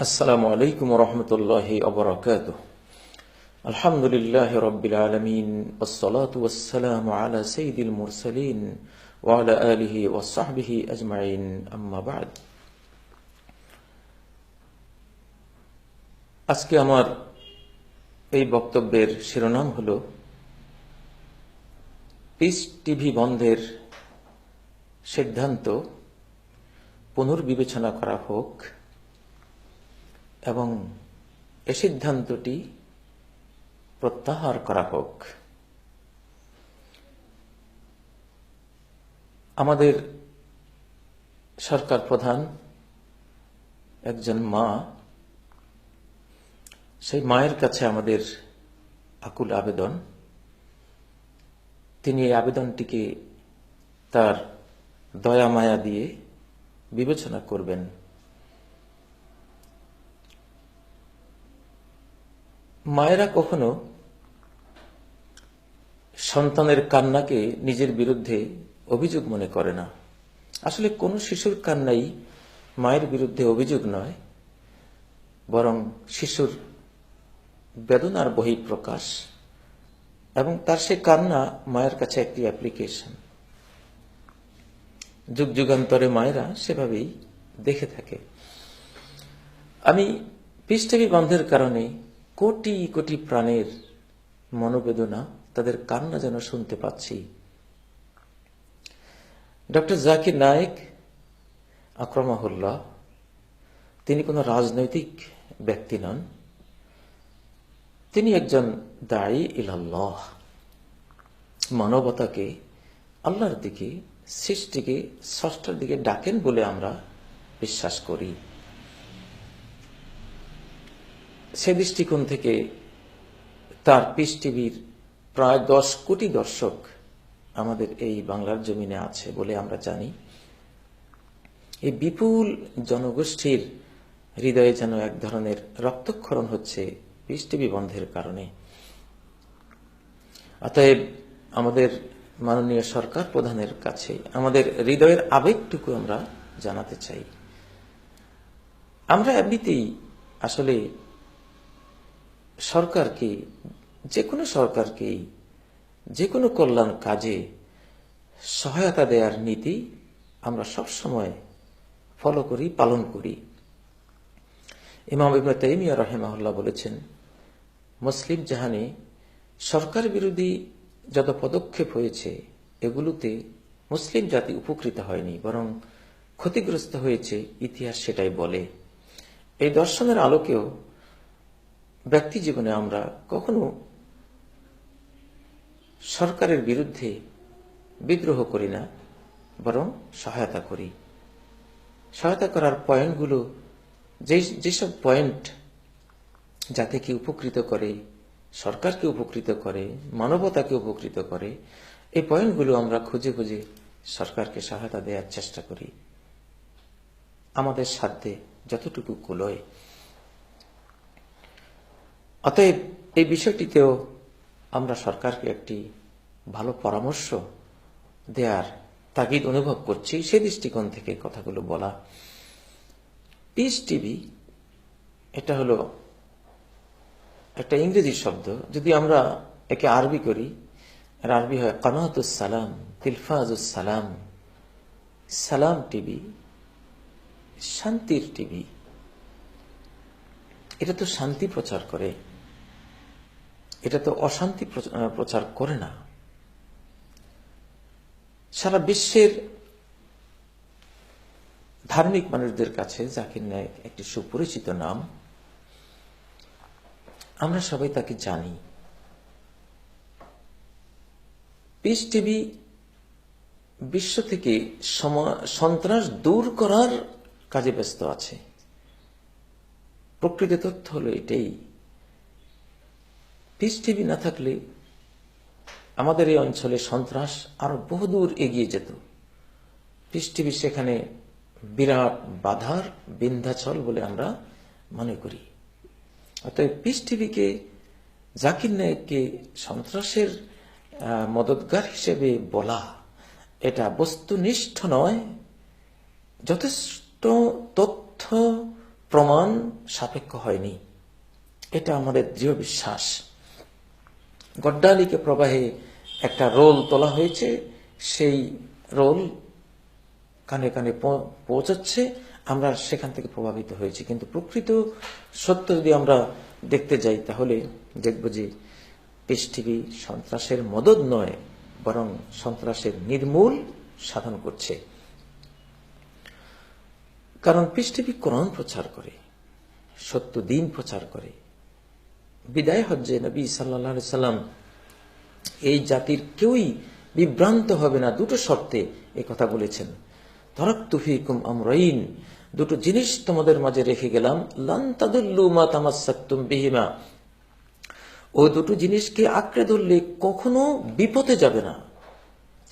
আসসালামু আলাইকুম ওয়া রাহমাতুল্লাহি ওয়া বারাকাতুহু। আলহামদুলিল্লাহি রাব্বিল আলামিন ওয়াসসালাতু ওয়াসসালামু আলা সাইয়্যিদিল মুরসালিন ওয়া আলা আলিহি ওয়া সাহবিহি আজমাইন, আম্মা বা'দ। আজকে আমার এই বক্তব্যের শিরোনাম হলো পিস টিভি বন্ধের সিদ্ধান্ত পুনর্বিবেচনা করা হোক এবং এ সিদ্ধান্তটি প্রত্যাহার করা হোক। আমাদের সরকার প্রধান একজন মা, সেই মায়ের কাছে আমাদের আকুল আবেদন, তিনি এই আবেদনটিকে তার দয়া মায়া দিয়ে বিবেচনা করবেন। মায়েরা কখনো সন্তানের কান্নাকে নিজের বিরুদ্ধে অভিযোগ মনে করে না। আসলে কোনো শিশুর কান্নাই মায়ের বিরুদ্ধে অভিযোগ নয়, বরং শিশুর বেদনার বহিঃপ্রকাশ, এবং তার সে কান্না মায়ের কাছে একটি অ্যাপ্লিকেশন। যুগ যুগান্তরে মায়েরা সেভাবেই দেখে থাকে। আমি পিস টিভি বন্ধের কারণে কোটি কোটি প্রাণের মনোবেদনা, তাদের কান্না যেন শুনতে পাচ্ছি। ডক্টর জাকির নায়েক আকরামাহুল্লাহ, তিনি কোনো রাজনৈতিক ব্যক্তি নন, তিনি একজন দাঈ ইলাল্লাহ। মানবতাকে আল্লাহর দিকে, সৃষ্টিকে স্রষ্টার দিকে ডাকেন বলে আমরা বিশ্বাস করি। সে দৃষ্টিকোণ থেকে তার পিস টিভির প্রায় 10 কোটি দর্শক আমাদের এই বাংলার জমিনে আছে বলে আমরা জানি। এই বিপুল জনগোষ্ঠীর হৃদয়ে যেন এক ধরনের রক্তক্ষরণ হচ্ছে পিস টিভি বন্ধের কারণে। অতএব আমাদের মাননীয় সরকার প্রধানের কাছে আমাদের হৃদয়ের আবেগটুকু আমরা জানাতে চাই। আমরা এমনিতেই আসলে সরকারকে, যে কোনো সরকারকেই যে কোনো কল্যাণ কাজে সহায়তা দেওয়ার নীতি আমরা সবসময় ফলো করি, পালন করি। ইমাম ইবনে তাইমিয়া রাহিমাহুল্লাহ বলেছেন, মুসলিম জাহানে সরকার বিরোধী যত পদক্ষেপ হয়েছে এগুলোতে মুসলিম জাতি উপকৃত হয়নি, বরং ক্ষতিগ্রস্ত হয়েছে, ইতিহাস সেটাই বলে। এই দর্শনের আলোকেও ব্যক্তি জীবনে আমরা কখনো সরকারের বিরুদ্ধে বিদ্রোহ করি না, বরং সহায়তা করি। সহায়তা করার পয়েন্টগুলো, যেসব পয়েন্ট জাতিকে উপকৃত করে, সরকারকে উপকৃত করে, মানবতাকে উপকৃত করে, এই পয়েন্টগুলো আমরা খুঁজে খুঁজে সরকারকে সহায়তা দেওয়ার চেষ্টা করি আমাদের সাধ্যে যতটুকু কুলোয়। অতএব এই বিষয়টিতেও আমরা সরকারকে একটি ভালো পরামর্শ দেওয়ার তাগিদ অনুভব করছি। সেই দৃষ্টিকোণ থেকে কথাগুলো বলা। পিস টিভি এটা হলো একটা ইংরেজি শব্দ, যদি আমরা একে আরবি করি, এর আরবি হয় কানাতুস সালাম, তিলফাজুস সালাম। সালাম টিভি, শান্তির টিভি। এটা তো শান্তি প্রচার করে, এটা তো অশান্তি প্রচার করে না। সারা বিশ্বের ধার্মিক মানুষদের কাছে জাকির নায়েক একটি সুপরিচিত নাম, আমরা সবাই তাকে জানি। পিস টিভি বিশ্ব থেকে সন্ত্রাস দূর করার কাজে ব্যস্ত আছে। প্রকৃত তথ্য হলো এটাই। পিস টিভি না থাকলে আমাদের এই অঞ্চলে সন্ত্রাস আরো বহুদূর এগিয়ে যেত। পিস টিভি সেখানে বিরাট বাধার বিন্ধ্যাচল বলে আমরা মনে করি। অতএব পিস টিভিকে, জাকির নায়েককে সন্ত্রাসের মদতগার হিসেবে বলা, এটা বস্তুনিষ্ঠ নয়। যথেষ্ট তথ্য প্রমাণ সাপেক্ষ হয়নি, এটা আমাদের দৃঢ় বিশ্বাস। গড্ডালিকে প্রবাহে একটা রোল তোলা হয়েছে, সেই রোল কানে কানে পৌঁছাচ্ছে, আমরা সেখান থেকে প্রভাবিত হয়েছি। কিন্তু প্রকৃত সত্য যদি আমরা দেখতে যাই, তাহলে দেখব যে পিস টিভি সন্ত্রাসের মদদ নয়, বরং সন্ত্রাসের নির্মূল সাধন করছে। কারণ পিস টিভি কোরআন প্রচার করে, সত্য দিন প্রচার করে। বিদায় হজ্জে নবী সাল্লাল্লাহু আলাইহি সাল্লাম এই জাতির কেউই বিভ্রান্ত হবে না দুটো শর্তে এই কথা বলেছেন। তারাকতু ফীকুম আমরাইন, দুটো জিনিস তোমাদের মাঝে রেখে গেলাম, লান তাদুল্লু মা তামাসসাকতুম বিহিমা, ও দুটো জিনিসকে আঁকড়ে ধরলে কখনো বিপথে যাবে না।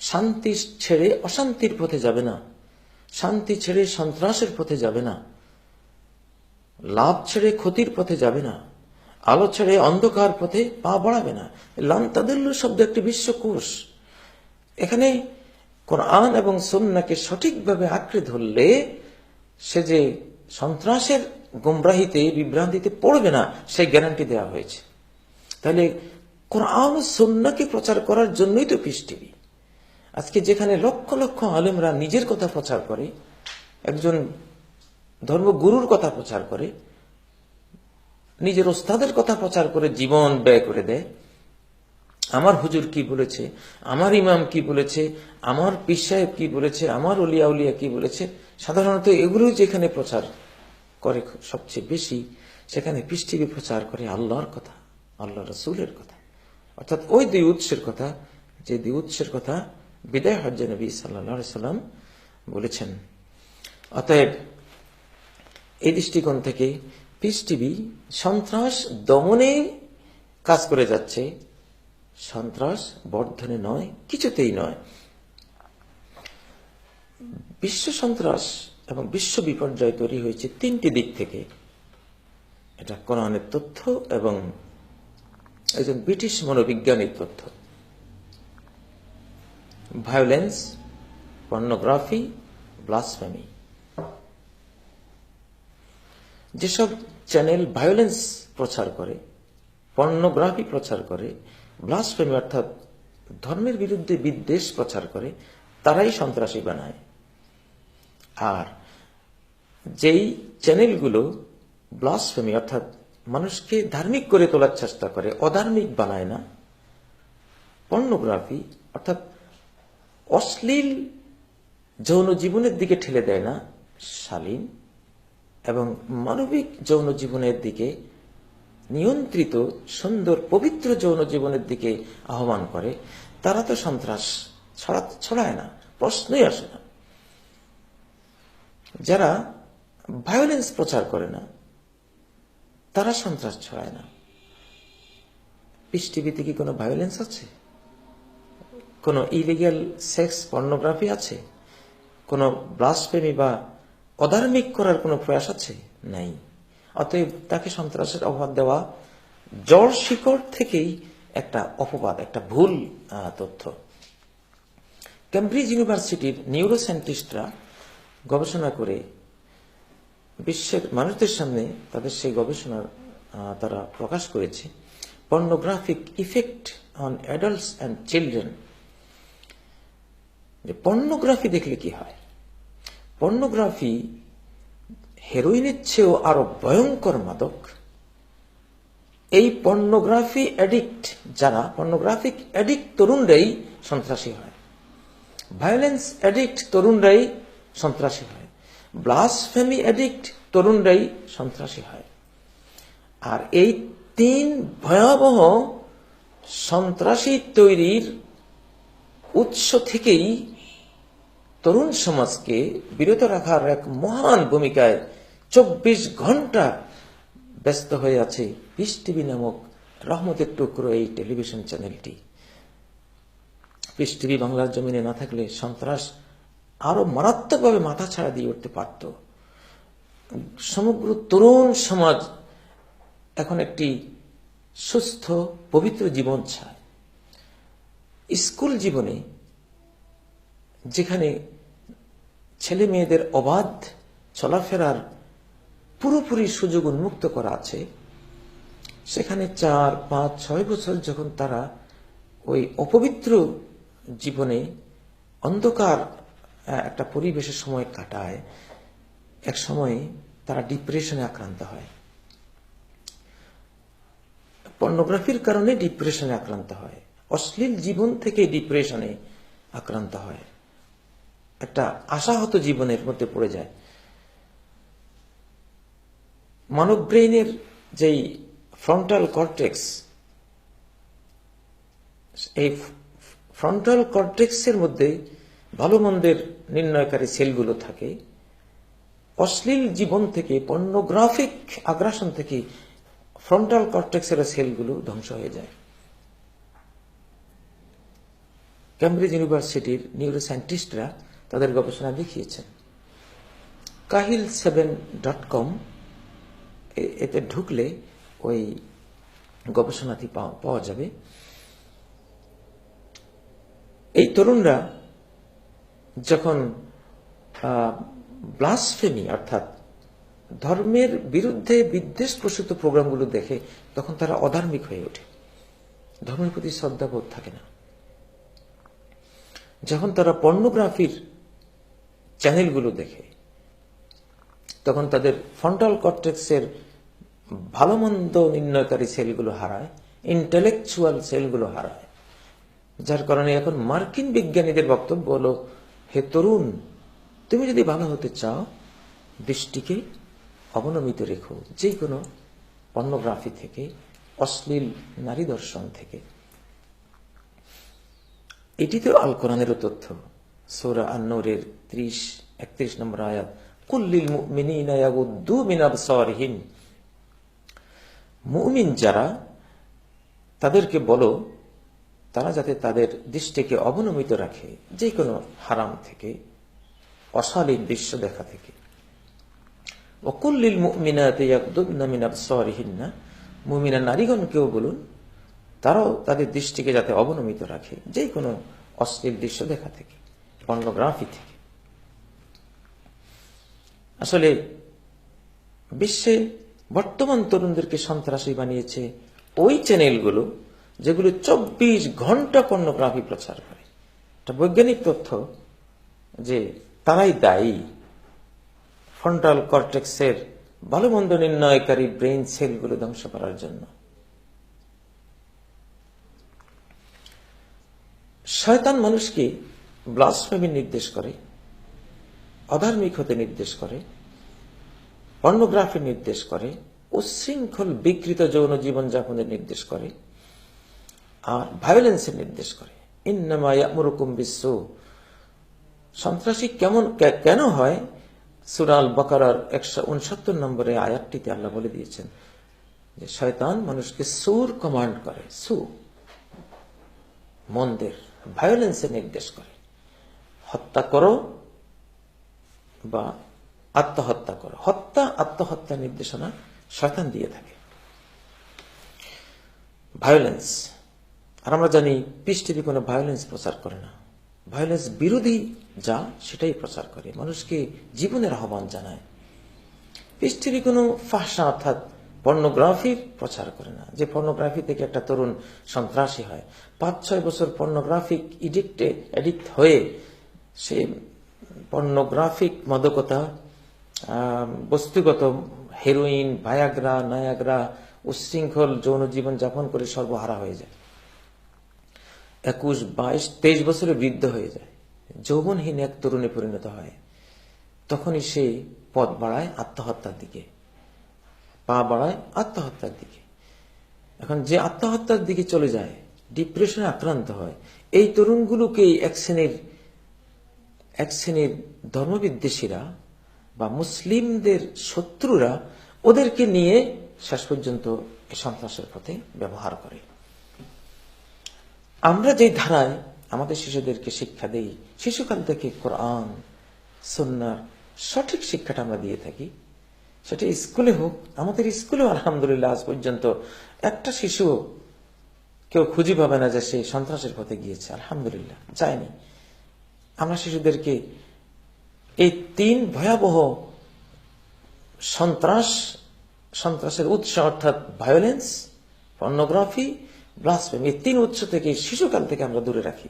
শান্তি ছেড়ে অশান্তির পথে যাবে না, শান্তি ছেড়ে সন্ত্রাসের পথে যাবে না, লাভ ছেড়ে ক্ষতির পথে যাবে না, আলো ছেড়ে অন্ধকার পথে পা বাড়াবে না। লান তাদুল্লু শব্দ একটি বিশ্বকোষ। এখানে কোরআন এবং সুন্নাহকে সঠিকভাবে আঁকড়ে ধরলে সে যে সন্ত্রাসের গোমরাহিতে বিভ্রান্তিতে পড়বে না, সেই গ্যারান্টি দেওয়া হয়েছে। তাহলে কোরআন ও সুন্নাহকে প্রচার করার জন্যই তো পিস টিভি। আজকে যেখানে লক্ষ লক্ষ আলেমরা নিজের কথা প্রচার করে, একজন ধর্মগুরুর কথা প্রচার করে, নিজের ওস্তাদের কথা প্রচার করে জীবন ব্যয় করে দেয়, আমার হুজুর কি বলেছে, আমার ইমাম কি বলেছে, আমার পীর সাহেব কি বলেছে, আমার ওলিয়া উলিয়া কি বলেছে, সাধারণত এগুলো যেখানে প্রচার করে সবচেয়ে বেশি, সেখানে পিস টিভি প্রচার করে আল্লাহর কথা, আল্লাহ রসুলের কথা, অর্থাৎ ওই দুই উৎসের কথা, যে দুই উৎসের কথা বিদায় হজ্জে নবী সাল্লাল্লাহু আলাইহি সাল্লাম বলেছেন। অতএব এই দৃষ্টিকোণ থেকে পিস টিভি সন্ত্রাস দমনে কাজ করে যাচ্ছে, সন্ত্রাস বর্ধনে নয়, কিছুতেই নয়। বিশ্ব সন্ত্রাস এবং বিশ্ব বিপর্যয় তৈরি হয়েছে তিনটি দিক থেকে। এটা কোরআনের তথ্য এবং একজন ব্রিটিশ মনোবিজ্ঞানীর তথ্য। Violence, pornography, blasphemy. যেসব চ্যানেল ভায়োলেন্স প্রচার করে, পর্নোগ্রাফি প্রচার করে, ব্লাসফেমি অর্থাৎ ধর্মের বিরুদ্ধে বিদ্বেষ প্রচার করে, তারাই সন্ত্রাসী বানায়। আর যেই চ্যানেলগুলো ব্লাসফেমি অর্থাৎ মানুষকে ধার্মিক করে তোলার চেষ্টা করে, অধার্মিক বানায় না, পর্নোগ্রাফি অর্থাৎ অশ্লীল যৌন জীবনের দিকে ঠেলে দেয় না, শালীন এবং মানবিক যৌন জীবনের দিকে, নিয়ন্ত্রিত সুন্দর পবিত্র যৌন জীবনের দিকে আহ্বান করে, তারা তো সন্ত্রাস ছড়ায় না, প্রশ্নই আসে না। যারা ভায়োলেন্স প্রচার করে না, তারা সন্ত্রাস ছড়ায় না। পিস টিভিতে কি কোনো ভায়োলেন্স আছে? কোনো ইলিগ্যাল সেক্স, পর্নোগ্রাফি আছে? কোনো ব্লাসফেমি বা অধার্মিক করার কোনো প্রয়াস আছে? নাই। অতএব তাকে সন্ত্রাসের অপবাদ দেওয়া জড় শিকড় থেকেই একটা অপবাদ, একটা ভুল তথ্য। কেমব্রিজ ইউনিভার্সিটির নিউরোসায়েন্টিস্টরা গবেষণা করে বিশ্বের মানুষদের সামনে তাদের সেই গবেষণা তারা প্রকাশ করেছে, pornographic effect on adults and children. যে পর্নোগ্রাফি দেখলে কি হয়? পর্নোগ্রাফি হেরোইনের চেয়েও আরো ভয়ঙ্কর মাদক। এই পর্নোগ্রাফি অ্যাডিক্ট যারা, পর্নোগ্রাফিক অ্যাডিক্ট তরুণরাই সন্ত্রাসী হয়, ভায়োলেন্স অ্যাডিক্ট তরুণরাই সন্ত্রাসী হয়, ব্লাসফেমি অ্যাডিক্ট তরুণরাই সন্ত্রাসী হয়। আর এই তিন ভয়াবহ সন্ত্রাসী তৈরির উৎস থেকেই তরুণ সমাজকে বিরত রাখার এক মহান ভূমিকায় 24 ঘন্টা ব্যস্ত হয়ে আছে পিস টিভি নামক রহমতের টুকরো এই টেলিভিশন চ্যানেলটি। পিস টিভি বাংলার জমিনে না থাকলে সন্ত্রাস আরো মারাত্মকভাবে মাথা ছাড়া দিয়ে উঠতে পারত। সমগ্র তরুণ সমাজ এখন একটি সুস্থ পবিত্র জীবন চায়। স্কুল জীবনে যেখানে ছেলে মেয়েদের অবাধ চলাফেরার পুরোপুরি সুযোগ উন্মুক্ত করা আছে, সেখানে 4, 5, 6 বছর যখন তারা ওই অপবিত্র জীবনে অন্ধকার একটা পরিবেশের সময় কাটায়, এক সময় তারা ডিপ্রেশনে আক্রান্ত হয়। পর্নোগ্রাফির কারণে ডিপ্রেশনে আক্রান্ত হয়, অশ্লীল জীবন থেকে ডিপ্রেশনে আক্রান্ত হয়, একটা আশাহত জীবনের মধ্যে পড়ে যায়। মানব ব্রেইনের যেই ফ্রন্টাল কর্টেক্স, এই ফ্রন্টাল কর্টেক্সের মধ্যে ভালো মন্দের নির্ণয়কারী সেলগুলো থাকে। অশ্লীল জীবন থেকে, পর্নোগ্রাফিক আগ্রাসন থেকে ফ্রন্টাল কর্টেক্সের সেলগুলো ধ্বংস হয়ে যায়। ক্যামব্রিজ ইউনিভার্সিটির নিউরোসায়েন্টিস্টরা তাদের গবেষণা দেখিয়েছেন। kahil7.com এতে ঢুকলে ওই গবেষণাটি পাওয়া যাবে। এই তরুণরা যখন ব্লাসফেমি অর্থাৎ ধর্মের বিরুদ্ধে বিদ্বেষপ্রসূত প্রোগ্রামগুলো দেখে, তখন তারা অধার্মিক হয়ে ওঠে, ধর্মের প্রতি শ্রদ্ধাবোধ থাকে না। যখন তারা পর্নোগ্রাফির চ্যানেলগুলো দেখে, তখন তাদের ফ্রন্টাল কর্টেক্সের ভালো মন্দ নির্ণয়কারী সেলগুলো হারায়, ইন্টেলেকচুয়াল সেলগুলো হারায়। যার কারণে এখন মার্কিন বিজ্ঞানীদের বক্তব্য হলো, হে তরুণ, তুমি যদি ভালো হতে চাও, দৃষ্টিকে অবনমিত রেখো যে কোনো পর্নোগ্রাফি থেকে, অশ্লীল নারী দর্শন থেকে। এটি তো আল কোরআনেরও তথ্য। সূরা আন-নূরের 30-31 নম্বর আয়াত, কুল্লিল মুমিনিনা ইয়াগুদ্দু মিন আবসারিহিম, মুমিন যারা, তাদেরকে বলো তারা যাতে তাদের দৃষ্টিকে অবনমিত রাখে যে কোনো হারাম থেকে, অশালীন দৃশ্য দেখা থেকে। ওয়াকুল্লিল মুমিনাতি ইয়াগদুদনা মিন আবসারিহিন্না, মুমিনা নারীগণকেও বলুন তারাও তাদের দৃষ্টিকে যাতে অবনমিত রাখে যে কোনো অশ্লীল দৃশ্য দেখা থেকে, পর্নোগ্রাফি থেকে। আসলে বিশ্বে বর্তমান তরুণদেরকে সন্ত্রাসী বানিয়েছে ওই চ্যানেলগুলো যেগুলো 24 ঘন্টা পর্নোগ্রাফি প্রচার করে। এটা বৈজ্ঞানিক তথ্য যে তারাই দায়ী ফ্রন্টাল কর্টেক্সের ভালো মন্দ নির্ণয়কারী ব্রেইন সেলগুলো ধ্বংস করার জন্য। শয়তান মানুষকে ব্লাসফেমির নির্দেশ করে, অধার্মিক হতে নির্দেশ করে, পর্নোগ্রাফির নির্দেশ করে, উচ্ছৃঙ্খল বিকৃত যৌন জীবন যাপনের নির্দেশ করে, আর ভায়োলেন্সের নির্দেশ করে। ইন্নামা ইয়ামুরুকুম বিসসু, সন্ত্রাসী কেন হয়? সূরা আল বাকারার 169 নম্বরে আয়াতটিতে আল্লাহ বলে দিয়েছেন যে শয়তান মানুষকে সুর কমান্ড করে, মন্দের, ভায়োলেন্সের নির্দেশ করে। হত্যা করো বা আত্মহত্যা করো, হত্যা আত্মহত্যা নির্দেশনা শয়তান দিয়ে থাকে। ভায়োলেন্স, আর আমরা জানি পিস টিভি কোনো ভায়োলেন্স প্রচার করে না, ভায়োলেন্স বিরোধী যা সেটাই প্রচার করে, মানুষকে জীবনের আহ্বান জানায়। পিস টিভি কোনো ফাহশা অর্থাৎ পর্নোগ্রাফির প্রচার করে না, যে পর্নোগ্রাফি থেকে একটা তরুণ সন্ত্রাসী হয়। 5-6 বছর পর্নোগ্রাফিক এডিক্ট হয়ে সে পর্নোগ্রাফিক মাদকতা, বস্তুগত হেরোইন, ভায়াগ্রা, নায়াগ্রা, উচ্ছৃঙ্খল যৌন জীবন যাপন করে সর্বহারা হয়ে যায়। 21, 22, 23 বছরে বৃদ্ধ হয়ে যায়, যৌবনহীন এক তরুণে পরিণত হয়। তখনই সে পথ বাড়ায় আত্মহত্যার দিকে, পা বাড়ায় আত্মহত্যার দিকে। এখন যে আত্মহত্যার দিকে চলে যায়, ডিপ্রেশনে আক্রান্ত হয়, এই তরুণগুলোকে এক শ্রেণীর ধর্মবিদ্বেষীরা বা মুসলিমদের শত্রুরা ওদেরকে নিয়ে শেষ পর্যন্ত সন্ত্রাসের পথে ব্যবহার করে। আমরা যে ধারায় আমাদের শিশুদেরকে শিক্ষা দেই, শিশুকাল থেকে কোরআন সুন্নাহর সঠিক শিক্ষাটা আমরা দিয়ে থাকি, সেটা স্কুলে হোক, আমাদের স্কুলেও আলহামদুলিল্লাহ আজ পর্যন্ত একটা শিশু কেউ খুঁজে পাবে না যে সে সন্ত্রাসের পথে গিয়েছে, আলহামদুলিল্লাহ যায়নি। আমরা শিশুদেরকে এই 3 ভয়াবহ সন্ত্রাসের উৎস অর্থাৎ ভায়োলেন্স, পর্নোগ্রাফি, ব্লাসফেমি, এই 3 উৎস থেকে শিশুকাল থেকে আমরা দূরে রাখি।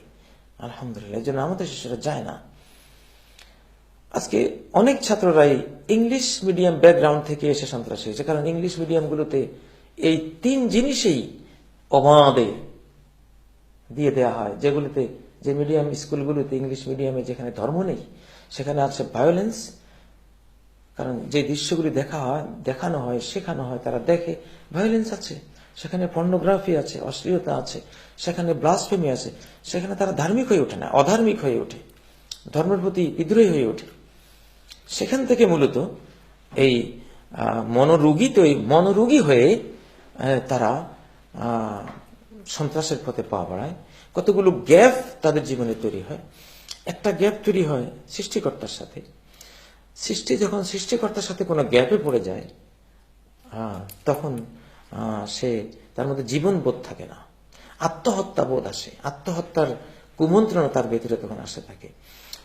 আলহামদুলিল্লাহ, এই জন্য আমাদের শিশুরা যায় না। আজকে অনেক ছাত্ররাই ইংলিশ মিডিয়াম ব্যাকগ্রাউন্ড থেকে এসে সন্ত্রাসী হয়েছে, কারণ ইংলিশ মিডিয়ামগুলোতে এই 3 জিনিসেই অবাধে দিয়ে দেওয়া হয়, যে মিডিয়াম স্কুলগুলোতে, ইংলিশ মিডিয়ামে যেখানে ধর্ম নেই সেখানে আছে ভায়োলেন্স, কারণ যে দৃশ্যগুলি দেখানো হয়, শেখানো হয়, তারা দেখে ভায়োলেন্স আছে, সেখানে পর্নোগ্রাফি আছে, অশ্লীলতা আছে, সেখানে ব্লাসফেমি আছে, সেখানে তারা ধার্মিক হয়ে ওঠে না, অধার্মিক হয়ে ওঠে, ধর্মের প্রতি বিদ্রোহী হয়ে ওঠে। সেখান থেকে মূলত এই মনোরোগী হয়ে তারা সন্ত্রাসের পথে পা বাড়ায়। কতগুলো গ্যাপ তাদের জীবনে তৈরি হয়। একটা গ্যাপ তৈরি হয় সৃষ্টিকর্তার সাথে। যখন সৃষ্টিকর্তার সাথে কোনো গ্যাপে পড়ে যায়, তখন তার মধ্যে জীবন বোধ থাকে না, আত্মহত্যা বোধ আসে, আত্মহত্যার কুমন্ত্রণা তার ভেতরে তখন আসে থাকে।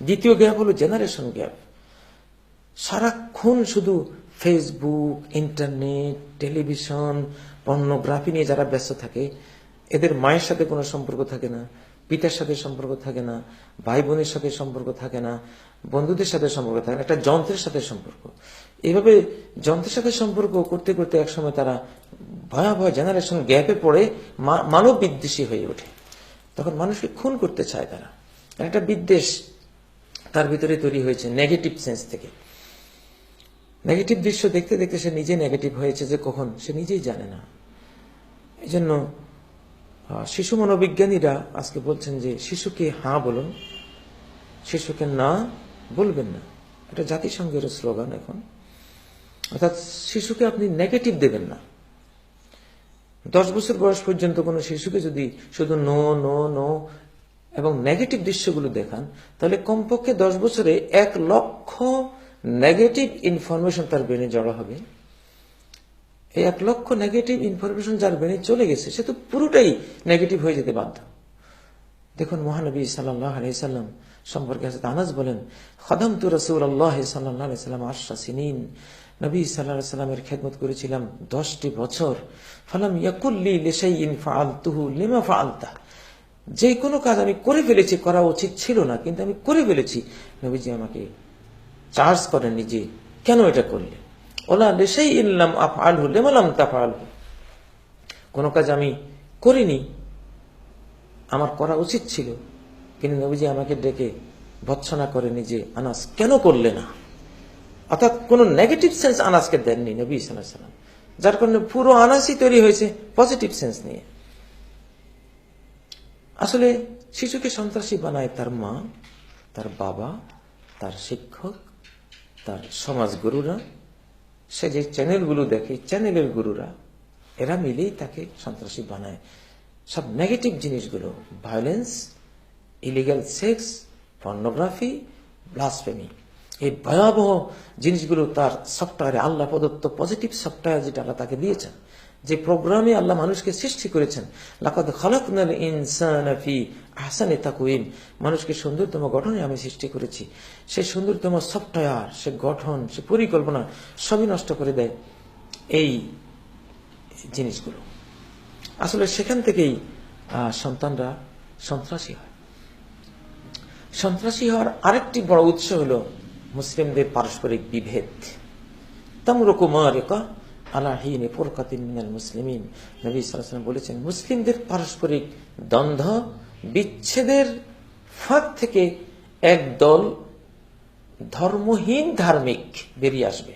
দ্বিতীয় গ্যাপ হলো জেনারেশন গ্যাপ। সারাক্ষণ শুধু ফেসবুক, ইন্টারনেট, টেলিভিশন, পর্নোগ্রাফি নিয়ে যারা ব্যস্ত থাকে, এদের মায়ের সাথে কোনো সম্পর্ক থাকে না, পিতার সাথে সম্পর্ক থাকে না, ভাই বোনের সাথে সম্পর্ক থাকে না, বন্ধুদের সাথে সম্পর্ক থাকে না, একটা যন্ত্রের সাথে সম্পর্ক। এইভাবে যন্ত্রের সাথে সম্পর্ক করতে করতে একসময় তারা ভয়াবহ জেনারেশন গ্যাপে পড়ে মানব বিদ্বেষী হয়ে ওঠে। তখন মানুষকে খুন করতে চায় তারা। একটা বিদ্বেষ তার ভিতরে তৈরি হয়েছে নেগেটিভ সেন্স থেকে। নেগেটিভ দৃশ্য দেখতে দেখতে সে নিজে নেগেটিভ হয়েছে, যে কখন সে নিজেই জানে না। এই জন্য শিশু মনোবিজ্ঞানীরা আজকে বলছেন যে শিশুকে হ্যাঁ বলুন, শিশুকে না বলবেন না। এটা জাতিসংঘের স্লোগান এখন। অর্থাৎ শিশুকে আপনি নেগেটিভ দেবেন না। 10 বছর বয়স পর্যন্ত কোনো শিশুকে যদি শুধু নো নো নো এবং নেগেটিভ দৃশ্যগুলো দেখান, তাহলে কমপক্ষে 10 বছরে 1 লক্ষ নেগেটিভ ইনফরমেশন তার ব্রেনে জড়ো হবে। এই 1 লক্ষ নেগেটিভ ইনফরমেশন যার ব্রেনে চলে গেছে, সে তো পুরোটাই নেগেটিভ হয়ে যেতে বাধ্য। দেখুন, মহানবী সাল্লাল্লাহু আলাইহি সাল্লাম সম্পর্কে হযরত আনাস বলেন, খাদামতু রাসূলুল্লাহ সাল্লাল্লাহু আলাইহি সাল্লাম 10 সিনিন, নবী সাল্লাল্লাহু আলাইহি সাল্লামের খেদমত করেছিলাম 10টি বছর। ফালাম ইয়াকুল লি লিশাইইন ফাআলতুহু লিমা ফাআলতা, যে কোনো কাজ আমি করে ফেলেছি, করা উচিত ছিল না, কিন্তু আমি করে ফেলেছি, নবীজি আমাকে চার্জ করেননি যে কেন এটা করলে। ওলা লিশাইইন লাম আফআলহু লিমা লাম তাফআলহু, কোন কাজ আমি করিনি, আমার করা উচিত ছিল, কিন্তু নবীজি আমাকে ডেকে ভৎসনা করেনি যে আনাস কেন করলে না। অর্থাৎ কোন নেগেটিভ সেন্স আনাসকে দেননি নবী সাল্লাল্লাহু আলাইহি সাল্লাম, যার কারণে পুরো আনাসই তৈরি হয়েছে পজিটিভ সেন্স নিয়ে। আসলে শিশুকে সন্ত্রাসী বানায় তার মা, তার বাবা, তার শিক্ষক, তার সমাজ গুরুরা, সে যে চ্যানেলগুলো দেখে চ্যানেলের গুরুরা, এরা মিলেই তাকে সন্ত্রাসী বানায়। সব নেগেটিভ জিনিসগুলো, violence, illegal sex, pornography, blasphemy, এই ভয়াবহ জিনিসগুলো তার সফটওয়্যারে, আল্লাহ প্রদত্ত পজিটিভ সফটওয়্যার যেটা আল্লাহ তাকে দিয়েছেন, যে প্রোগ্রামে আল্লাহ মানুষকে সৃষ্টি করেছেন, লাকাদ খালাকনাল ইনসানা ফি আহসানি তাকওয়িম, মানুষকে সুন্দরতম গঠনে আমি সৃষ্টি করেছি। সেই সুন্দরতম সফটওয়্যার, সে গঠন, সে পরিকল্পনা সবই নষ্ট করে দেয় এই জিনিসগুলো। আসলে সেখান থেকেই সন্তানরা সন্ত্রাসী হয়। সন্ত্রাসী হওয়ার আরেকটি বড় উৎস হলো মুসলিমদের পারস্পরিক বিভেদ। তামরুকু মারিকা আলা হিনি ফুরকাতিন মিনাল মুসলিমিন, নবী সাল্লাল্লাহু আলাইহি ওয়াসাল্লাম বলেছেন, মুসলিমদের পারস্পরিক দ্বন্দ্ব বিচ্ছেদের ফাঁক থেকে একদল ধর্মহীন ধার্মিক বেরিয়ে আসবে।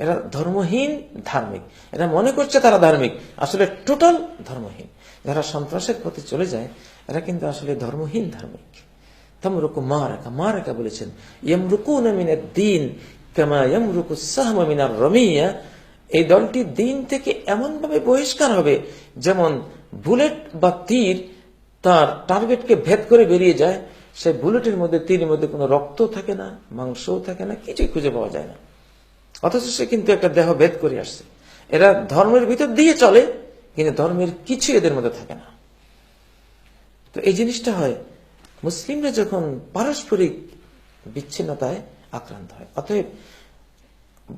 এরা ধর্মহীন ধার্মিক, এরা মনে করছে তারা ধার্মিক, আসলে টোটাল ধর্মহীন। যারা সন্ত্রাসের পথে চলে যায়, এরা কিন্তু আসলে ধর্মহীন ধার্মিক। তামরুকু মারাকা, মারাকা বলেছেন, ইয়ামরুকুনা মিনাদ দ্বীন কামা ইয়ামরুকু সাহমু মিনার রামিয়া, এই দলটি দিন থেকে এমন ভাবে বহিষ্কার হবে যেমন বুলেট বা তীর তার টার্গেটকে ভেদ করে বেরিয়ে যায়। সেই বুলেটের মধ্যে, তীরের মধ্যে কোনো রক্ত থাকে না, মাংসও থাকে না, কিছুই খুঁজে পাওয়া যায় না, অথচ সে কিন্তু একটা দেহ ভেদ করে আসছে। এরা ধর্মের ভিতর দিয়ে চলে, কিন্তু ধর্মের কিছু এদের মধ্যে থাকে না। তো এই জিনিসটা হয় মুসলিমরা যখন পারস্পরিক বিচ্ছিন্নতায় আক্রান্ত হয়। অতএব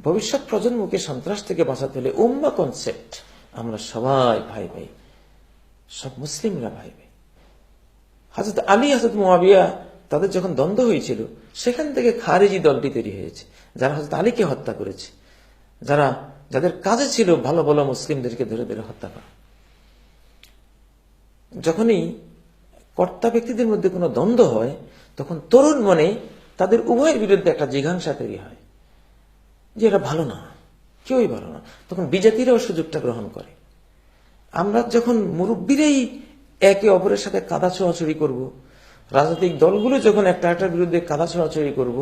ভবিষ্যৎ প্রজন্মকে সন্ত্রাস থেকে বাঁচাতে হলে উম্মাহ কনসেপ্ট, আমরা সবাই ভাই ভাই, সব মুসলিমরা ভাই ভাই। হযরত আলী, হযরত মুয়াবিয়া, তাদের যখন দ্বন্দ্ব হয়েছিল, সেখান থেকে খারেজি দলটি তৈরি হয়েছে, যারা হযরত আলীকে হত্যা করেছে, যাদের কাজে ছিল ভালো ভালো মুসলিমদেরকে ধরে ধরে হত্যা করা। যখনই কর্তা ব্যক্তিদের মধ্যে কোনো দ্বন্দ্ব হয়, তখন তরুণ মনে তাদের উভয়ের বিরুদ্ধে একটা জিঘাংসা তৈরি হয় যে এটা ভালো না, কেউই ভালো না। তখন বিজাতিরাও সুযোগটা গ্রহণ করে। আমরা যখন মুরব্বীরাই একে অপরের সাথে কাদা ছোঁয়াছুড়ি করব, রাজনৈতিক দলগুলো যখন একটার বিরুদ্ধে কাদা ছোঁয়াছুড়ি করব,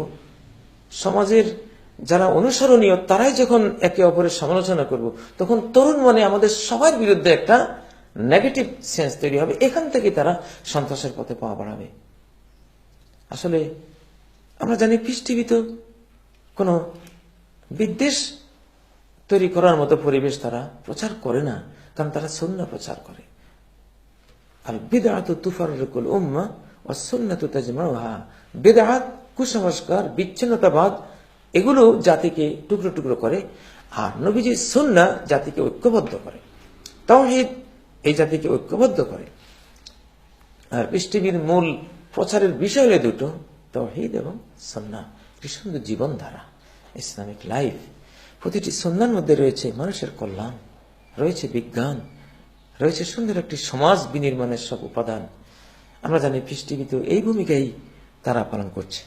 সমাজের যারা অনুসরণীয় তারাই যখন একে অপরের সমালোচনা করব, তখন তরুণ মনে আমাদের সবার বিরুদ্ধে একটা নেগেটিভ সেন্স তৈরি হবে। এখান থেকে তারা সন্ত্রাসের পথে পা বাড়াবে। আসলে আমরা জানি পিস টিভি তো কোনো বিদ্বেষ তৈরি করার মতো পরিবেশ তারা প্রচার করে না, কারণ তারা সুন্নাহ প্রচার করে। আল বিদআতু তুফাররিকুল উম্মাহ ওয়াস সুন্নাতু তাজমাউহা। বিদআত, কুসংস্কার, বিচ্ছিন্নতাবাদ, এগুলো জাতিকে টুকরো টুকরো করে, আর নবীজির সুন্নাহ জাতিকে ঐক্যবদ্ধ করে। তাওহীদ এই জাতিকে ঐক্যবদ্ধ করে। আর পিস টিভির মূল প্রচারের বিষয় হলো দুটো, তাওহীদ এবং সুন্নাহ। একটি সুন্দর জীবনধারা, ইসলামিক লাইফ। প্রতিটি সুন্নাহর মধ্যে রয়েছে মানুষের কল্যাণ, রয়েছে বিজ্ঞান, রয়েছে সুন্দর একটি সমাজ বিনির্মাণের সব উপাদান। আমরা জানি পিস টিভি তো এই ভূমিকাই তারা পালন করছে।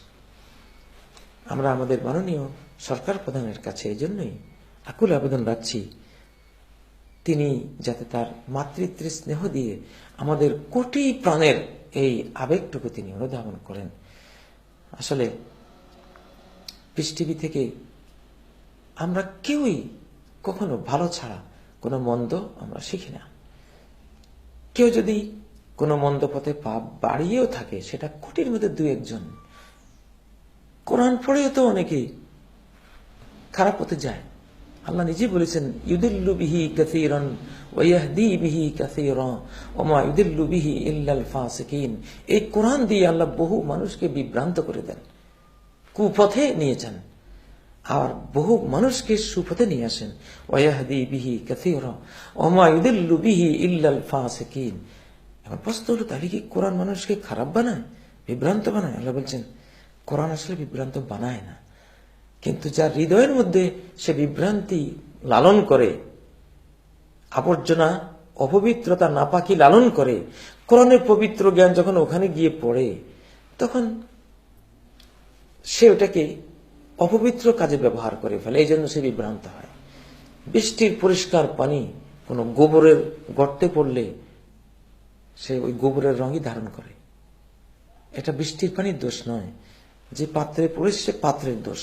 আমরা আমাদের মাননীয় সরকার প্রধানের কাছে এই জন্যই আকুল আবেদন রাখছি, তিনি যাতে তার মাতৃত্বের স্নেহ দিয়ে আমাদের কোটি প্রাণের এই আবেগটুকু তিনি অনুধাবন করেন। আসলে পিস টিভি থেকে আমরা কেউই কখনো ভালো ছাড়া কোনো মন্দ আমরা শিখি না। কেউ যদি কোনো মন্দ পথে পা বাড়িয়েও থাকে, সেটা কোটির মধ্যে দু একজন। কোরআন পড়েও তো অনেকেই খারাপ পথে যায়। আল্লাহ নিজে বলেছেন, ইউদিল্লু বিহি কাসীরান ওয়া ইয়াহদি বিহি কাসীরা ওয়া মা ইউদিল্লু বিহি ইল্লাল ফাসিকিন। এই কোরআন দিয়ে আল্লাহ বহু মানুষকে বিভ্রান্ত করে দেন, কুপথে নিয়ে যান, আর বহু মানুষকে সুপথে নিয়ে আসেন। ওয়া ইয়াহদি বিহি কাসীরা ওয়া মা ইউদিল্লু বিহি ইল্লাল ফাসিকিন। এখন প্রশ্ন হলো, তাহলে কি কোরআন মানুষকে খারাপ বানায়, বিভ্রান্ত বানায়? আল্লাহ বলছেন, কোরআন আসলে বিভ্রান্ত বানায় না, কিন্তু যার হৃদয়ের মধ্যে সে বিভ্রান্তি লালন করে, আবর্জনা, অপবিত্রতা, নাপাকি লালন করে, কোরআনের পবিত্র জ্ঞান যখন ওখানে গিয়ে পড়ে, তখন সে ওটাকে অপবিত্র কাজে ব্যবহার করে ফেলে। এই জন্য সে বিভ্রান্ত হয়। বৃষ্টির পরিষ্কার পানি কোনো গোবরের গর্তে পড়লে সে ওই গোবরের রঙই ধারণ করে। এটা বৃষ্টির পানির দোষ নয়, যে পাত্রে পড়েছে সে পাত্রের দোষ।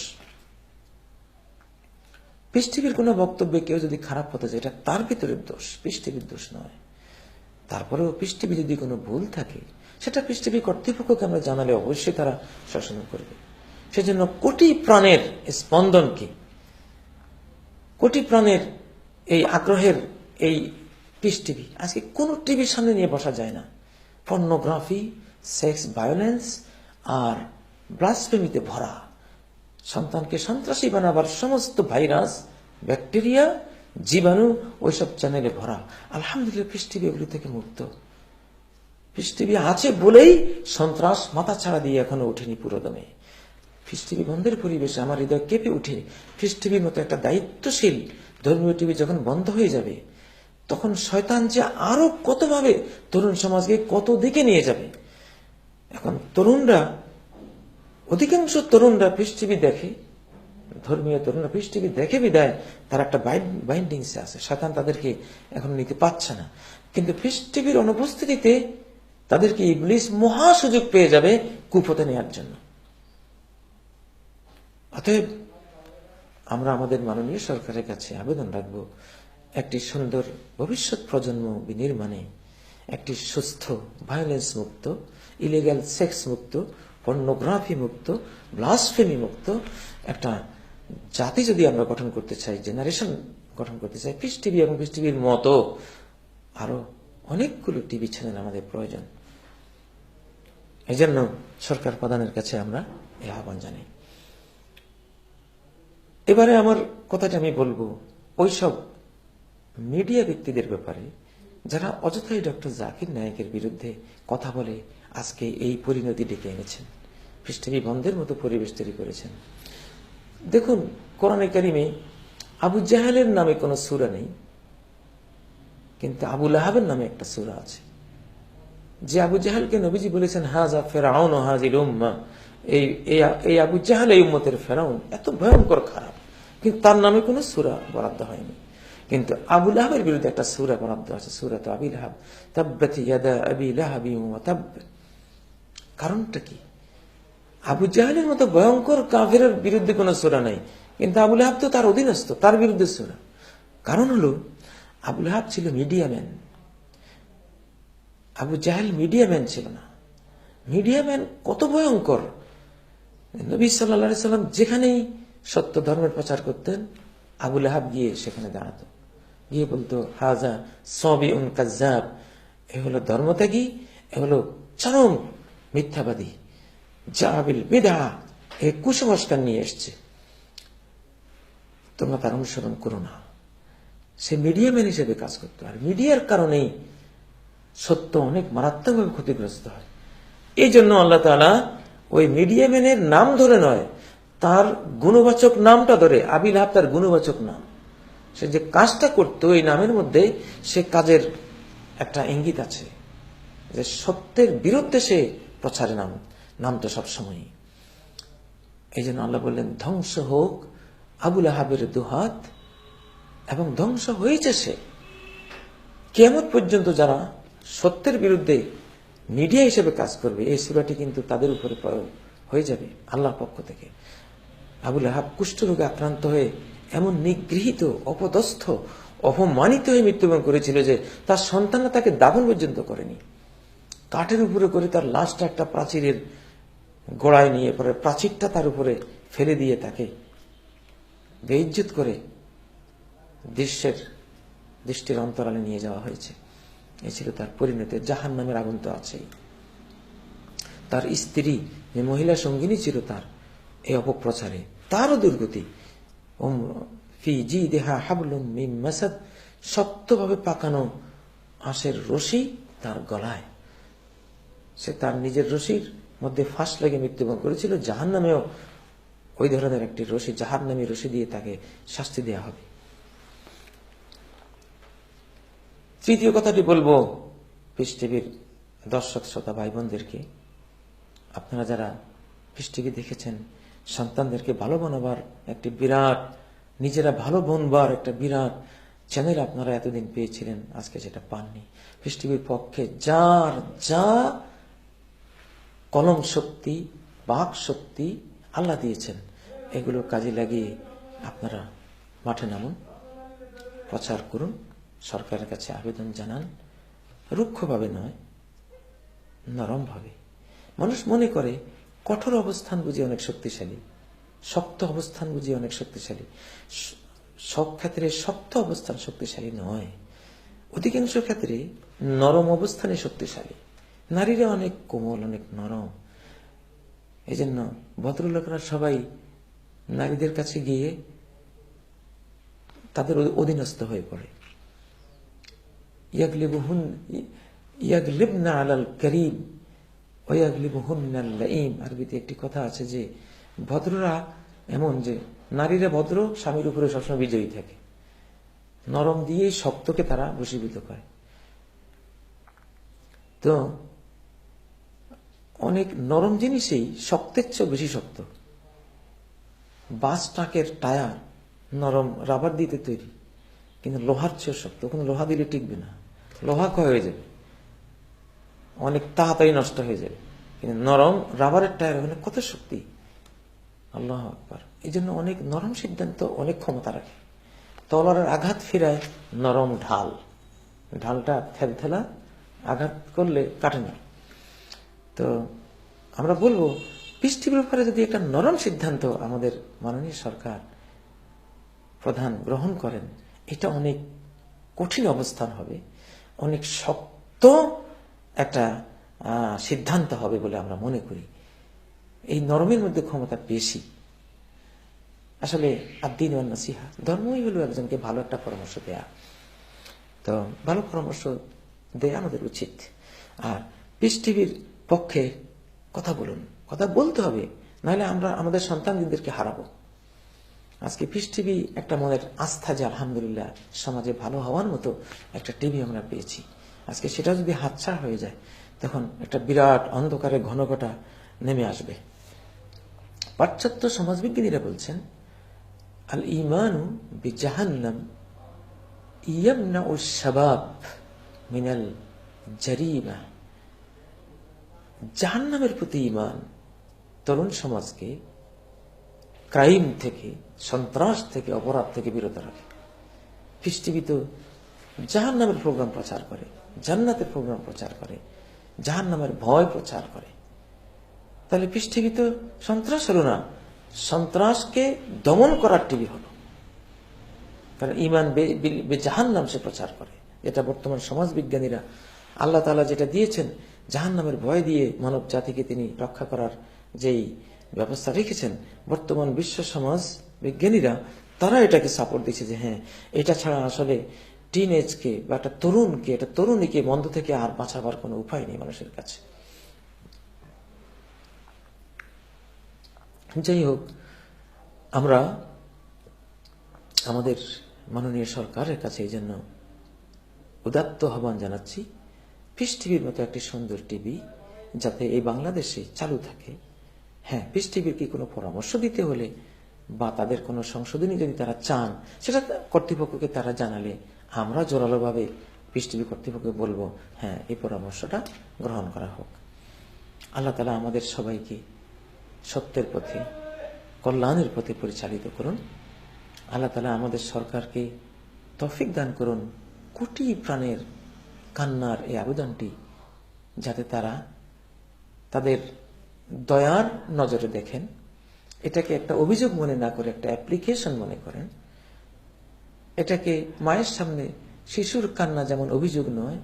পিস টিভির কোনো বক্তব্যে কেউ যদি খারাপ হতে যায়, এটা তার ভিতরের দোষ, পিস টিভির দোষ নয়। তারপরেও পিস টিভি যদি কোনো ভুল থাকে, সেটা পিস টিভি কর্তৃপক্ষকে আমরা জানালে অবশ্যই তারা শাসন করবে। সেজন্য কোটি প্রাণের স্পন্দনকে, কোটি প্রাণের এই আগ্রহের এই পিস টিভি আজকে কোন টিভির সামনে নিয়ে বসা যায় না। পর্নোগ্রাফি, সেক্স ভায়োলেন্স আর ব্লাসফেমিতে ভরা, সন্তানকে সন্ত্রাসী বানাবার সমস্ত ভাইরাস, ব্যাকটেরিয়া, জীবাণু ওইসব চ্যানেলে ভরা। আলহামদুলিল্লাহ পিস টিভি এগুলি থেকে মুক্ত। পিস টিভি আছে বলেই সন্ত্রাস মাথা ছাড়া দিয়ে এখনো ওঠেনি পুরোদমে। পিস টিভি বন্ধের পরিবেশে আমার হৃদয় কেঁপে উঠে। পিস টিভির মতো একটা দায়িত্বশীল ধর্মীয় টিভি যখন বন্ধ হয়ে যাবে, তখন শয়তান যে আরো কতভাবে তরুণ সমাজকে কত দিকে নিয়ে যাবে। এখন তরুণরা, অধিকাংশ তরুণরা পিস টিভি দেখে, ধর্মীয় তরুণরা পিস টিভি দেখে বিদায় তার একটা বাইন্ডিংসে আছে, শয়তান তাদেরকে এখন নিতে পারছে না। কিন্তু পিস টিভির অনুপস্থিতিতে তাদেরকে ইবলিস মহা সুযোগ পেয়ে যাবে কুপথে নেওয়ার জন্য। অতএব আমরা আমাদের মাননীয় সরকারের কাছে আবেদন রাখব, একটি সুন্দর ভবিষ্যৎ প্রজন্ম বিনির্মাণে, একটি সুস্থ, ভায়োলেন্স মুক্ত, ইলিগাল সেক্স মুক্ত, পর্নোগ্রাফি মুক্ত, ব্লাসফেমি মুক্ত একটা জাতি যদি আমরা গঠন করতে চাই, জেনারেশন গঠন করতে চাই, পিস টিভি এবং পিস টিভির মতো আরো অনেকগুলো টিভি চ্যানেল আমাদের প্রয়োজন। এই জন্য সরকার প্রধানের কাছে আমরা এই আহ্বান জানাই। এবারে আমার কথাটা আমি বলবো ওইসব মিডিয়া ব্যক্তিদের ব্যাপারে যারা অযথাই ডক্টর জাকির নায়েকের বিরুদ্ধে কথা বলে আজকে এই পরিণতি ডেকে এনেছেন, পৃষ্ঠভূমি বন্ধের মতো পরিবেশ তৈরি করেছেন। দেখুন, কোরআনে কারিমে আবু জাহেলের নামে কোনো সূরা নেই, কিন্তু আবু লাহাবের নামে একটা সূরা আছে। যে আবু জাহেলকে নবীজি বলেছেন হাজা ফেরাউন ও হাজিল উম্মাহ, এই আবু জাহেল এই উম্মতের ফেরাউন, এত ভয়ঙ্কর খারাপ, কিন্তু তার নামে কোনো সূরা বরাদ্দ হয়নি। কিন্তু আবু লাহাবের বিরুদ্ধে একটা সূরা বরাদ্দ আছে, সূরা তো আবি লাহাব, তাব্বাত ইয়াদা আবি লাহাবিন ওয়া তাব। কারণটা কি? আবু জাহেলের মতো ভয়ঙ্কর কাফেরের বিরুদ্ধে কোনো সূরা নাই, কিন্তু আবু লাহাব তো তার অধীনস্থ, তার বিরুদ্ধে সূরা। কারণ হলো আবু লাহাব ছিল মিডিয়াম্যান, আবু জাহেল মিডিয়াম্যান ছিল না। মিডিয়াম্যান কত ভয়ঙ্কর! নবী সাল্লাল্লাহু আলাইহি সাল্লাম যেখানেই সত্য ধর্মের প্রচার করতেন, আবু লাহাব গিয়ে সেখানে দাঁড়াতো, গিয়ে বলতো হাজা সাবিউন কাজ্জাব, এ হলো ধর্মত্যাগী, এ হলো চরম মিথ্যাবাদী, জাবিল বিদআ, এ কুসংস্কার নিয়ে এসছে, তোমরা তার অনুসরণ করো না। সে মিডিয়াম্যান হিসেবে কাজ করতো। আর মিডিয়ার কারণেই সত্য অনেক মারাত্মকভাবে ক্ষতিগ্রস্ত হয়। এই জন্য আল্লাহ তাআলা ওই মিডিয়াম্যানের নাম ধরে নয়, তার গুণবাচক নামটা ধরে, আবি লাহাব তার গুণবাচক নাম। সে যে কাজটা করতো এই নামের মধ্যে সে কাজের একটা ইঙ্গিত আছে, যে সত্যের বিরুদ্ধে সে প্রচারে নামতো সবসময়। এই জন্য আল্লাহ বললেন ধ্বংস হোক আবু লাহাবের দুহাত, এবং ধ্বংস হয়েছে সে। কিয়ামত পর্যন্ত যারা সত্যের বিরুদ্ধে মিডিয়া হিসেবে কাজ করবে, এই সূরাটি কিন্তু তাদের উপরে প্রয়োগ হয়ে যাবে আল্লাহর পক্ষ থেকে। আবু লাহাব কুষ্ঠরোগে আক্রান্ত হয়ে এমন নিগৃহীত, অপদস্থ, অপমানিত হয়ে মৃত্যুবরণ করেছিল যে তার সন্তানরা তাকে দাফন পর্যন্ত করেনি। কাঠের উপরে করে তার লাশটা একটা প্রাচীরের গোড়ায় নিয়ে পরে প্রাচীরটা তার উপরে ফেলে দিয়ে তাকে বেইজ্জত করে দৃষ্টির অন্তরালে নিয়ে যাওয়া হয়েছে। এই ছিল তার পরিণতি। জাহান্নামের আগুন তো আছেই। তার স্ত্রী, যে মহিলা সঙ্গিনী ছিল তার এই অপপ্রচারে, তারও দুর্গতি। ফি জিদিহা হাবলুম মিন মাসাদ, শক্তভাবে পাকানো আঁশের রশি তার গলায়। সে তার নিজের রশির মধ্যে ফাঁস লেগে মৃত্যুবরণ করেছিল। জাহান্নামেও ওই ধরনের একটি রশি, জাহান্নামী রশি দিয়ে তাকে শাস্তি দেওয়া হবে। তৃতীয় কথাটি বলবো পিস টিভির দর্শক শ্রোতা ভাই বোনদেরকে, আপনারা যারা পিস টিভি দেখেছেন, সন্তানদেরকে ভালো বানাবার একটি বিরাট, নিজেরা ভালো বনবার একটা বিরাট চ্যানেল আপনারা এতদিন পেয়েছিলেন, আজকে সেটা পাননি। পিস টিভির পক্ষে যার যা কলম শক্তি, বাক শক্তি আল্লাহ দিয়েছেন, এগুলো কাজে লাগিয়ে আপনারা মাঠে নামুন, প্রচার করুন, সরকারের কাছে আবেদন জানান, রুক্ষভাবে নয়, নরমভাবে। মানুষ মনে করে কঠোর অবস্থান বুঝি অনেক শক্তিশালী, শক্ত অবস্থান বুঝি অনেক শক্তিশালী। সব ক্ষেত্রে শক্ত অবস্থান শক্তিশালী নয়, অধিকাংশ ক্ষেত্রে নরম অবস্থানে শক্তিশালী। নারীরা অনেক কোমল, অনেক নরম। এই জন্য ভদ্রলোকেরা সবাই নারীদের কাছে গিয়ে তাদের অধীনস্থ হয়ে পড়ে। ইয়াগলিবনা আলাল করিম ওয়া ইয়াগলিবুহুন্নাল লাঈম। আরবিতে একটি কথা আছে যে ভদ্ররা এমন যে নারীরা ভদ্র, স্বামীর উপরে সবসময় বিজয়ী থাকে, নরম দিয়েই শক্তকে তারা বশীভূত করে। তো অনেক নরম জিনিসই শক্তের চেয়ে বেশি শক্ত। বাস ট্রাকের টায়ার নরম রাবার দিতে তৈরি, কিন্তু লোহার চেয়ে শক্ত। কোনো লোহা দিলে টিকবে না, লোহা ক্ষয় হয়ে যাবে, অনেক তাড়াতাড়ি নষ্ট হয়ে যাবে। কিন্তু নরম রাবারের টায়ার ওখানে কত শক্তি! আল্লাহু আকবার। এই জন্য অনেক নরম সিদ্ধান্ত অনেক ক্ষমতা রাখে। তলোয়ারের আঘাত ফিরায় নরম ঢাল, ঢালটা থেলথেলা, আঘাত করলে কাটে না। তো আমরা বলবো পিস টিভির ব্যাপারে যদি একটা নরম সিদ্ধান্ত আমাদের মাননীয় সরকার প্রধান গ্রহণ করেন, এটা অনেক কঠিন অবস্থান হবে, অনেক শক্ত একটা সিদ্ধান্ত হবে বলে আমরা মনে করি। এই নরমের মধ্যে ক্ষমতা বেশি। আসলে আদ-দীন ওয়ান নাসিহা, ধর্মই হলো একজনকে ভালো একটা পরামর্শ দেয়া। তো ভালো পরামর্শ দেয়া আমাদের উচিত। আর পিস টিভির পক্ষে কথা বলুন, কথা বলতে হবে, নাহলে আমরা আমাদের সন্তানদেরকে হারাবো। আজকে পিস টিভি একটা মনের আস্থা যে আলহামদুলিল্লাহ সমাজে ভালো হওয়ার মতো একটা টিভি আমরা পেয়েছি, আজকে সেটা যদি হাতছাড়া হয়ে যায় তখন একটা বিরাট অন্ধকারে ঘনঘটা নেমে আসবে। পাশ্চাত্য সমাজবিজ্ঞানীরা বলছেন, আল ঈমানু বিজাহান্নাম ইয়ামনাউ শাবাব মিনাল জারিমা। জাহান্নামের প্রতি ঈমান তরুণ সমাজকে ক্রাইম থেকে, সন্ত্রাস থেকে, অপরাধ থেকে বিরত রাখে। পিস টিভি তো জাহান্নামের প্রোগ্রাম প্রচার করে, জান্নাতের প্রোগ্রাম প্রচার করে, জাহান্নামের ভয় প্রচার করে। তাহলে পিস টিভি তো সন্ত্রাস হলো না, সন্ত্রাসকে দমন করার টিভি হলো। কারণ ঈমান জাহান্নাম সে প্রচার করে, যেটা বর্তমান সমাজ বিজ্ঞানীরা আল্লাহ তাআলা যেটা দিয়েছেন জাহান্নামের ভয় দিয়ে মানব জাতিকে তিনি রক্ষা করার যেই ব্যবস্থা রেখেছেন, বর্তমান বিশ্ব সমাজ বিজ্ঞানীরা তারা এটাকে সাপোর্ট দিচ্ছে যে হ্যাঁ, এটা ছাড়া আসলে টিনএজকে বা একটা তরুণকে, একটা তরুণীকে মন্দ থেকে আর বাঁচাবার কোনো উপায় নেই মানুষের কাছে। যাই হোক, আমরা আমাদের মাননীয় সরকারের কাছে এই জন্য উদাত্ত আহ্বান জানাচ্ছি, পিস টিভির মতো একটি সুন্দর টিভি যাতে এই বাংলাদেশে চালু থাকে। হ্যাঁ, পিস টিভির কি কোনো পরামর্শ দিতে হলে বা তাদের কোনো সংশোধনী যদি তারা চান, সেটা কর্তৃপক্ষকে তারা জানালে আমরা জোরালোভাবে পিস টিভি কর্তৃপক্ষকে বলবো হ্যাঁ, এই পরামর্শটা গ্রহণ করা হোক। আল্লাহ তাআলা আমাদের সবাইকে সত্যের পথে, কল্যাণের পথে পরিচালিত করুন। আল্লাহ তাআলা আমাদের সরকারকে তৌফিক দান করুন কোটি প্রাণের কান্নার এই আবেদনটি যাতে তারা তাদের দয়ার নজরে দেখেন, এটাকে একটা অভিযোগ মনে না করে একটা অ্যাপ্লিকেশন মনে করেন। এটাকে মায়ের সামনে শিশুর কান্না যেমন অভিযোগ নয়,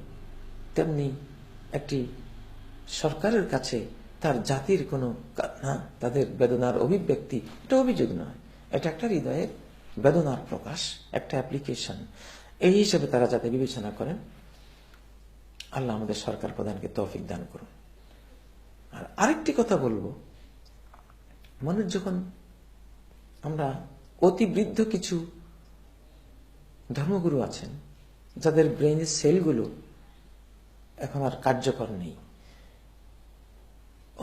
তেমনি একটি সরকারের কাছে তার জাতির কোনো কান্না, তাদের বেদনার অভিব্যক্তি, এটা অভিযোগ নয়, এটা একটা হৃদয়ের বেদনার প্রকাশ, একটা অ্যাপ্লিকেশন। এই হিসেবে তারা যাতে বিবেচনা করেন। আল্লাহ আমাদের সরকার প্রধানকে তৌফিক দান করুন। আর আরেকটি কথা বলবো, মানুষ যখন আমরা অতি বৃদ্ধ কিছু ধর্মগুরু আছেন যাদের ব্রেনের সেলগুলো এখন আর কার্যকর নেই,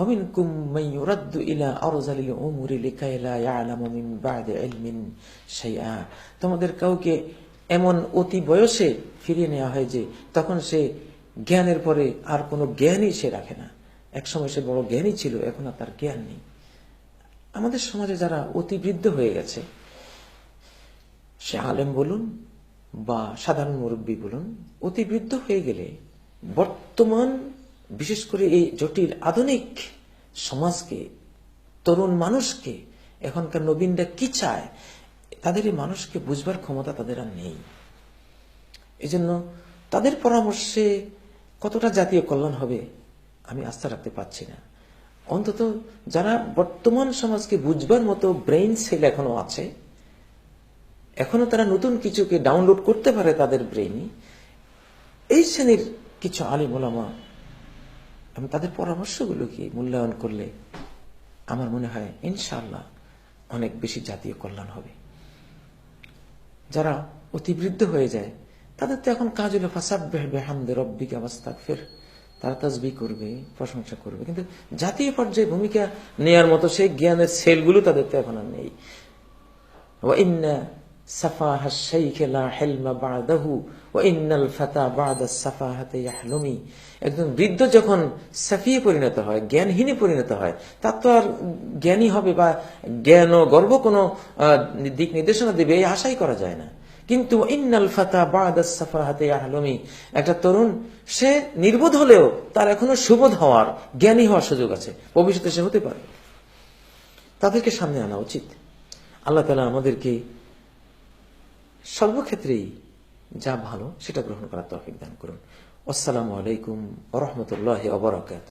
ومنكم من يرد إلى أرذل الأمور لكي لا يعلم من بعد علم شيئا। তোমাদের কাউকে এমন অতি বয়সে ফিরিয়ে নেওয়া হয় যে তখন সে জ্ঞানের পরে আর কোনো জ্ঞানই সে রাখে না। একসময় সে বড় জ্ঞানী ছিল, এখন আর তার জ্ঞান নেই। আমাদের সমাজে যারা অতিবৃদ্ধ হয়ে গেছে, সে আলেম বলুন বা সাধারণ মুরব্বী বলুন, অতিবৃদ্ধ হয়ে গেলে বর্তমান বিশেষ করে এই জটিল আধুনিক সমাজকে, তরুণ মানুষকে, এখনকার নবীনরা কি চায়, তাদের এই মানুষকে বুঝবার ক্ষমতা তাদের আর নেই। এজন্য তাদের পরামর্শে কতটা জাতীয় কল্যাণ হবে আমি আস্থা রাখতে পারছি না। অন্তত যারা বর্তমান সমাজকে বুঝবার মতো ব্রেইন সেল এখনো আছে, এখনো তারা নতুন কিছুকে ডাউনলোড করতে পারে তাদের ব্রেইনে, এই শ্রেণীর কিছু আলিম ওলামা আমি তাদের পরামর্শগুলোকে মূল্যায়ন করলে আমার মনে হয় ইনশাআল্লাহ অনেক বেশি জাতীয় কল্যাণ হবে। যারা অতিবৃদ্ধ হয়ে যায় তাদের তো এখন কাজ হলো ফাসাব্বিহ বিহামদি রাব্বিকা ওয়াস্তাগফির, তারা তাসবিহ করবে, প্রশংসা করবে, কিন্তু জাতীয় পর্যায়ে ভূমিকা নেয়ার মতো সেই জ্ঞানের সেলগুলো তাদের তো এখন আর নেই। ওয়া ইন্না সাফাহা শাইখি লা হিলমা বা'দাহু ওয়া ইন্নাল ফাতা বা'দা সাফাহাতি ইয়াহলুমি। একজন বৃদ্ধ যখন সাফিয়ে পরিণত হয়, জ্ঞানহীনে পরিণত হয়, তার তো আর জ্ঞানী হবে বা জ্ঞান ও গর্ব কোনো দিক নির্দেশনা দেবে এই আশাই করা যায় না। কিন্তু ইন্নাল ফাতা বা'দা সাফাহাতি ইয়াহলুমি, একটা তরুণ সে নির্বোধ হলেও তার এখনো সুবোধ হওয়ার, জ্ঞানী হওয়ার সুযোগ আছে, ভবিষ্যতে সে হতে পারে। তাদেরকে সামনে আনা উচিত। আল্লাহ তাআলা আমাদেরকে সর্বক্ষেত্রেই যা ভালো সেটা গ্রহণ করার তৌফিক দান করুন। আসসালামু আলাইকুম ওয়া রাহমাতুল্লাহি ওয়া বারাকাতুহু।